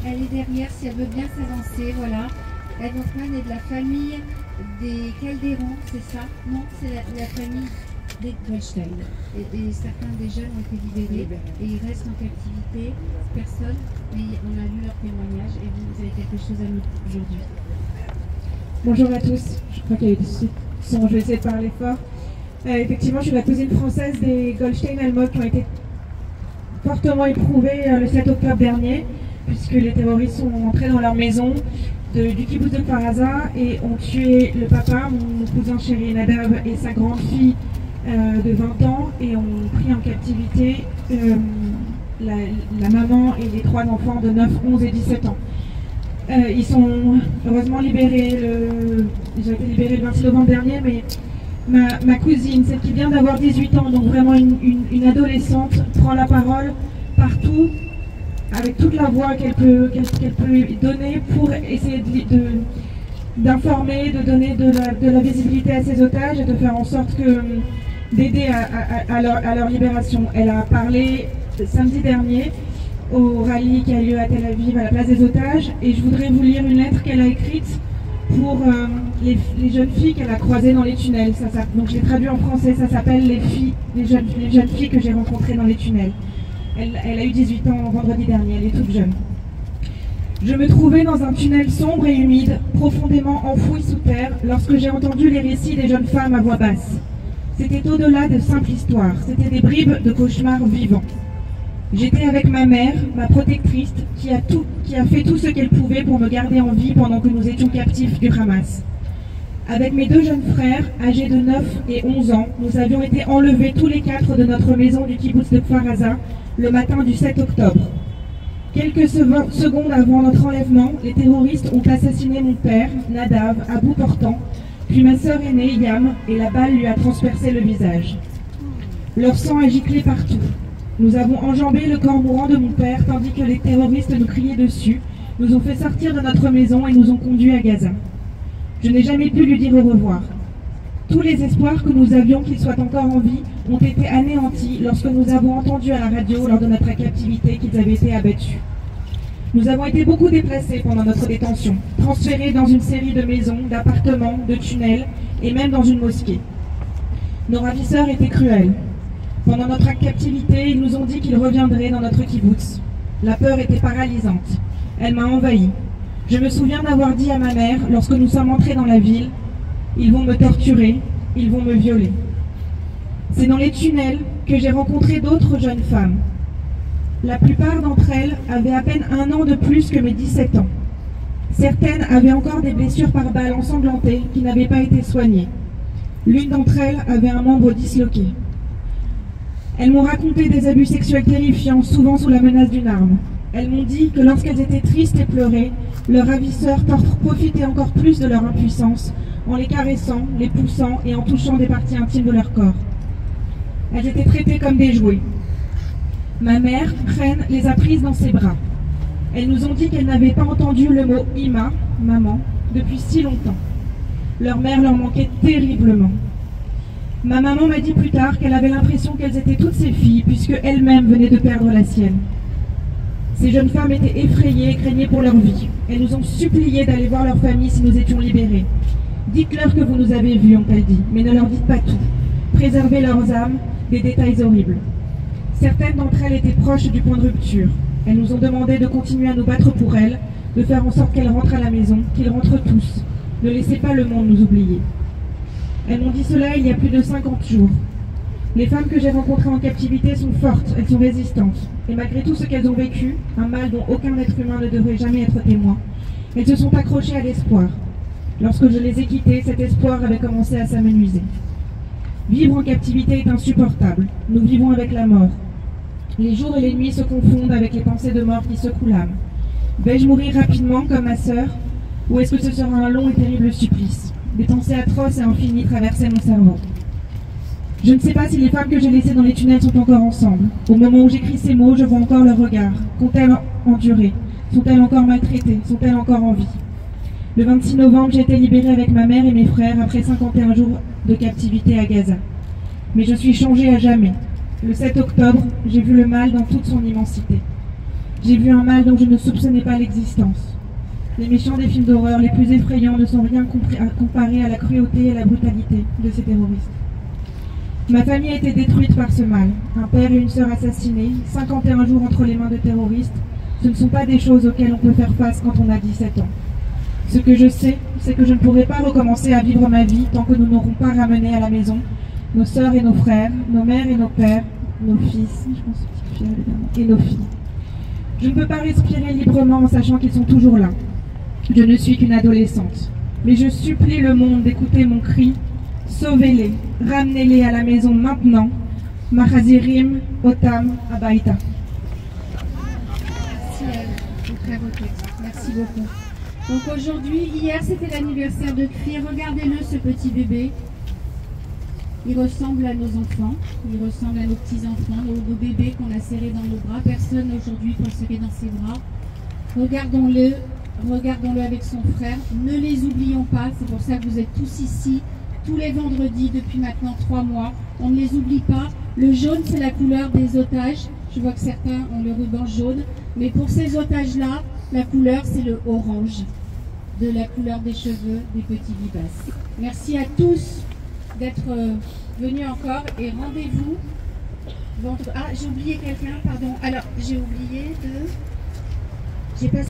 Elle est derrière si elle veut bien s'avancer, voilà. Elle est de la famille des Calderons, c'est ça? Non, c'est la famille des Goldstein. Et certains des jeunes ont été libérés et ils restent en captivité. Personne, mais on a lu leur témoignage et vous avez quelque chose à nous dire aujourd'hui. Bonjour à tous, je crois qu'il y a eu des sons, je vais essayer de parler fort. Effectivement, je suis la cousine française des Goldstein-Almog qui ont été fortement éprouvés le 7 octobre dernier, puisque les terroristes sont entrés dans leur maison du kibbutz de Kfar Aza et ont tué le papa, mon cousin chéri Nadav, et sa grande fille de 20 ans, et ont pris en captivité la maman et les 3 enfants de 9, 11 et 17 ans. Ils sont heureusement libérés, ils ont été libérés le 26 novembre dernier, mais ma cousine, celle qui vient d'avoir 18 ans, donc vraiment une adolescente, prend la parole partout, avec toute la voix qu'elle peut donner pour essayer d'informer, de donner de la visibilité à ses otages et de faire en sorte d'aider à leur libération. Elle a parlé samedi dernier au rallye qui a lieu à Tel Aviv à la place des otages, et je voudrais vous lire une lettre qu'elle a écrite pour les jeunes filles qu'elle a croisées dans les tunnels. Donc je l'ai traduit en français, ça s'appelle les jeunes filles que j'ai rencontrées dans les tunnels. Elle a eu 18 ans vendredi dernier, elle est toute jeune. Je me trouvais dans un tunnel sombre et humide, profondément enfoui sous terre, lorsque j'ai entendu les récits des jeunes femmes à voix basse. C'était au-delà de simples histoires, c'était des bribes de cauchemars vivants. J'étais avec ma mère, ma protectrice, qui a fait tout ce qu'elle pouvait pour me garder en vie pendant que nous étions captifs du Hamas. Avec mes 2 jeunes frères, âgés de 9 et 11 ans, nous avions été enlevés tous les 4 de notre maison du kibbutz de Kfar Aza le matin du 7 octobre. Quelques secondes avant notre enlèvement, les terroristes ont assassiné mon père, Nadav, à bout portant, puis ma sœur aînée, Yam, et la balle lui a transpercé le visage. Leur sang a giclé partout. Nous avons enjambé le corps mourant de mon père tandis que les terroristes nous criaient dessus, nous ont fait sortir de notre maison et nous ont conduits à Gaza. Je n'ai jamais pu lui dire au revoir. Tous les espoirs que nous avions qu'il soit encore en vie ont été anéantis lorsque nous avons entendu à la radio lors de notre captivité qu'ils avaient été abattus. Nous avons été beaucoup déplacés pendant notre détention, transférés dans une série de maisons, d'appartements, de tunnels et même dans une mosquée. Nos ravisseurs étaient cruels. Pendant notre captivité, ils nous ont dit qu'ils reviendraient dans notre kibbutz. La peur était paralysante. Elle m'a envahie. Je me souviens d'avoir dit à ma mère, lorsque nous sommes entrés dans la ville, « Ils vont me torturer, ils vont me violer ». C'est dans les tunnels que j'ai rencontré d'autres jeunes femmes. La plupart d'entre elles avaient à peine 1 an de plus que mes 17 ans. Certaines avaient encore des blessures par balles ensanglantées qui n'avaient pas été soignées. L'une d'entre elles avait un membre disloqué. Elles m'ont raconté des abus sexuels terrifiants, souvent sous la menace d'une arme. Elles m'ont dit que lorsqu'elles étaient tristes et pleuraient, leurs ravisseurs profitaient encore plus de leur impuissance, en les caressant, les poussant et en touchant des parties intimes de leur corps. Elles étaient traitées comme des jouets. Ma mère, Reine, les a prises dans ses bras. Elles nous ont dit qu'elles n'avaient pas entendu le mot « Ima », maman, depuis si longtemps. Leur mère leur manquait terriblement. Ma maman m'a dit plus tard qu'elle avait l'impression qu'elles étaient toutes ses filles, puisque elles-mêmes venaient de perdre la sienne. Ces jeunes femmes étaient effrayées et craignaient pour leur vie. Elles nous ont supplié d'aller voir leur famille si nous étions libérés. Dites-leur que vous nous avez vus, ont-elles dit, mais ne leur dites pas tout. Préservez leurs âmes des détails horribles. Certaines d'entre elles étaient proches du point de rupture. Elles nous ont demandé de continuer à nous battre pour elles, de faire en sorte qu'elles rentrent à la maison, qu'ils rentrent tous. Ne laissez pas le monde nous oublier. Elles m'ont dit cela il y a plus de 50 jours. Les femmes que j'ai rencontrées en captivité sont fortes, elles sont résistantes. Et malgré tout ce qu'elles ont vécu, un mal dont aucun être humain ne devrait jamais être témoin, elles se sont accrochées à l'espoir. Lorsque je les ai quittées, cet espoir avait commencé à s'amenuiser. Vivre en captivité est insupportable. Nous vivons avec la mort. Les jours et les nuits se confondent avec les pensées de mort qui secouent l'âme. Vais-je mourir rapidement comme ma sœur, ou est-ce que ce sera un long et terrible supplice? Des pensées atroces et infinies traversaient mon cerveau. Je ne sais pas si les femmes que j'ai laissées dans les tunnels sont encore ensemble. Au moment où j'écris ces mots, je vois encore leur regard. Qu'ont-elles enduré? Sont-elles encore maltraitées? Sont-elles encore en vie? Le 26 novembre, j'ai été libérée avec ma mère et mes frères après 51 jours de captivité à Gaza. Mais je suis changée à jamais. Le 7 octobre, j'ai vu le mal dans toute son immensité. J'ai vu un mal dont je ne soupçonnais pas l'existence. Les méchants des films d'horreur les plus effrayants ne sont rien comparés à la cruauté et à la brutalité de ces terroristes. Ma famille a été détruite par ce mal. Un père et une sœur assassinés, 51 jours entre les mains de terroristes, ce ne sont pas des choses auxquelles on peut faire face quand on a 17 ans. Ce que je sais, c'est que je ne pourrai pas recommencer à vivre ma vie tant que nous n'aurons pas ramené à la maison nos sœurs et nos frères, nos mères et nos pères, nos fils, et nos filles. Je ne peux pas respirer librement en sachant qu'ils sont toujours là. Je ne suis qu'une adolescente. Mais je supplie le monde d'écouter mon cri. Sauvez-les, ramenez-les à la maison maintenant. Mahazirim, Otam, Abaïta. Merci à vous, très beau texte. Merci beaucoup. Donc aujourd'hui, hier c'était l'anniversaire de Cri. Regardez-le, ce petit bébé. Il ressemble à nos enfants, il ressemble à nos petits-enfants, nos bébés qu'on a serrés dans nos bras. Personne aujourd'hui peut le serrer dans ses bras. Regardons-le avec son frère. Ne les oublions pas, c'est pour ça que vous êtes tous ici, tous les vendredis depuis maintenant 3 mois. On ne les oublie pas. Le jaune, c'est la couleur des otages. Je vois que certains ont le ruban jaune. Mais pour ces otages-là, la couleur, c'est le orange, de la couleur des cheveux des petits vivaces. Merci à tous d'être venus encore et rendez-vous vendredi. Ah, j'ai oublié quelqu'un, pardon. Alors, j'ai oublié de... J'ai pas